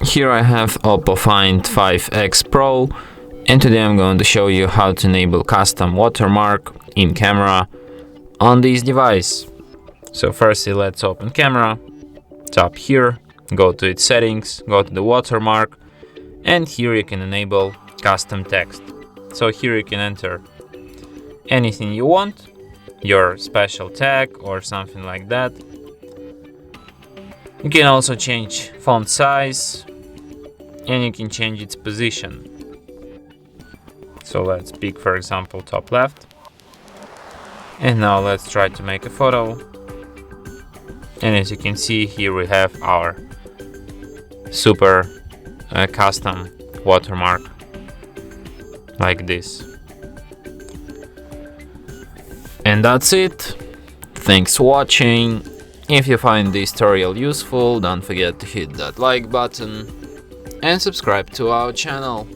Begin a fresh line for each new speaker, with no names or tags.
Here I have OPPO Find X5 Pro, and today I'm going to show you how to enable custom watermark in camera on this device. So firstly, let's open camera, tap here, go to its settings, go to the watermark, and here you can enable custom text. So here you can enter anything you want, your special tag or something like that. You can also change font size, and you can change its position. So let's pick, for example, top left. And now let's try to make a photo. And as you can see, here we have our super custom watermark like this. And that's it. Thanks for watching. If you find this tutorial useful, don't forget to hit that like button and subscribe to our channel.